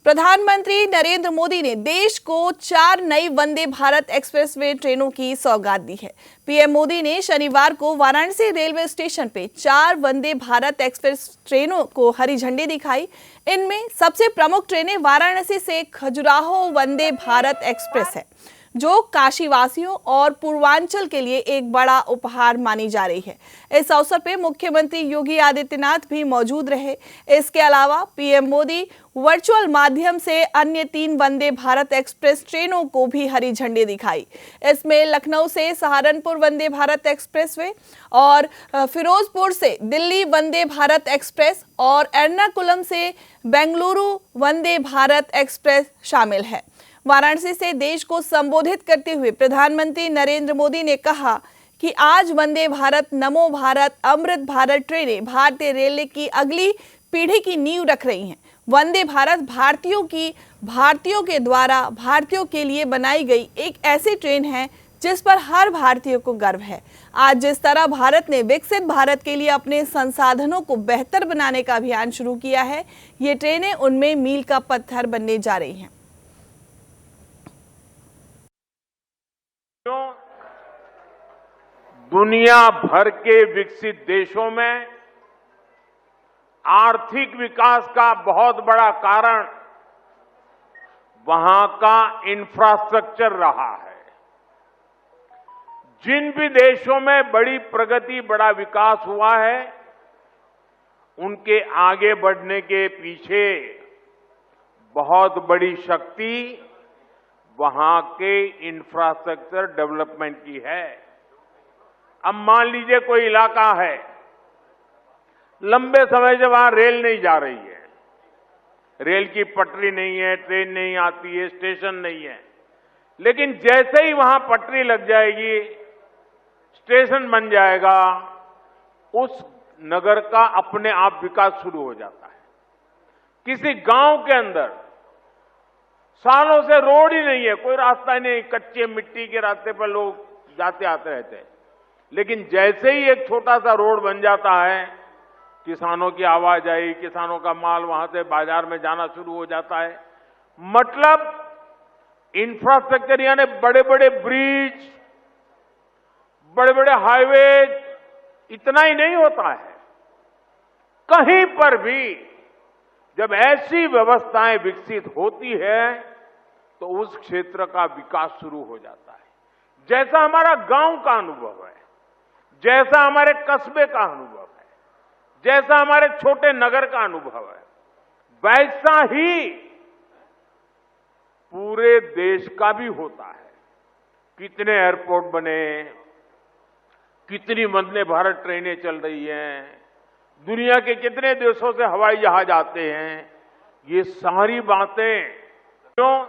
प्रधानमंत्री नरेंद्र मोदी ने देश को 4 नई वंदे भारत एक्सप्रेसवे ट्रेनों की सौगात दी है। पीएम मोदी ने शनिवार को वाराणसी रेलवे स्टेशन पे 4 वंदे भारत एक्सप्रेस ट्रेनों को हरी झंडी दिखाई। इनमें सबसे प्रमुख ट्रेनें वाराणसी से खजुराहो वंदे भारत एक्सप्रेस है, जो काशीवासियों और पूर्वांचल के लिए एक बड़ा उपहार मानी जा रही है। इस अवसर पर मुख्यमंत्री योगी आदित्यनाथ भी मौजूद रहे। इसके अलावा पीएम मोदी वर्चुअल माध्यम से अन्य 3 वंदे भारत एक्सप्रेस ट्रेनों को भी हरी झंडी दिखाई। इसमें लखनऊ से सहारनपुर वंदे भारत एक्सप्रेसवे और फिरोजपुर से दिल्ली वंदे भारत एक्सप्रेस और एर्नाकुलम से बेंगलुरु वंदे भारत एक्सप्रेस शामिल है। वाराणसी से देश को संबोधित करते हुए प्रधानमंत्री नरेंद्र मोदी ने कहा कि आज वंदे भारत, नमो भारत, अमृत भारत ट्रेनें भारतीय रेलवे की अगली पीढ़ी की नींव रख रही हैं। वंदे भारत भारतीयों के द्वारा भारतीयों के लिए बनाई गई एक ऐसी ट्रेन है जिस पर हर भारतीय को गर्व है। आज जिस तरह भारत ने विकसित भारत के लिए अपने संसाधनों को बेहतर बनाने का अभियान शुरू किया है, ये ट्रेनें उनमें मील का पत्थर बनने जा रही हैं। दुनिया भर के विकसित देशों में आर्थिक विकास का बहुत बड़ा कारण वहां का इंफ्रास्ट्रक्चर रहा है। जिन भी देशों में बड़ी प्रगति, बड़ा विकास हुआ है, उनके आगे बढ़ने के पीछे बहुत बड़ी शक्ति वहां के इंफ्रास्ट्रक्चर डेवलपमेंट की है। अब मान लीजिए कोई इलाका है, लंबे समय से वहां रेल नहीं जा रही है, रेल की पटरी नहीं है, ट्रेन नहीं आती है, स्टेशन नहीं है, लेकिन जैसे ही वहां पटरी लग जाएगी, स्टेशन बन जाएगा, उस नगर का अपने आप विकास शुरू हो जाता है। किसी गांव के अंदर सालों से रोड ही नहीं है, कोई रास्ता नहीं, कच्चे मिट्टी के रास्ते पर लोग जाते आते रहते हैं, लेकिन जैसे ही एक छोटा सा रोड बन जाता है, किसानों की आवाजाही, किसानों का माल वहां से बाजार में जाना शुरू हो जाता है। मतलब इंफ्रास्ट्रक्चर यानी बड़े बड़े ब्रिज, बड़े बड़े हाईवे, इतना ही नहीं होता है। कहीं पर भी जब ऐसी व्यवस्थाएं विकसित होती है तो उस क्षेत्र का विकास शुरू हो जाता है। जैसा हमारा गांव का अनुभव है, जैसा हमारे कस्बे का अनुभव है, जैसा हमारे छोटे नगर का अनुभव है, वैसा ही पूरे देश का भी होता है। कितने एयरपोर्ट बने, कितनी वंदे भारत ट्रेनें चल रही हैं, दुनिया के कितने देशों से हवाई जहाज आते हैं, ये सारी बातें क्यों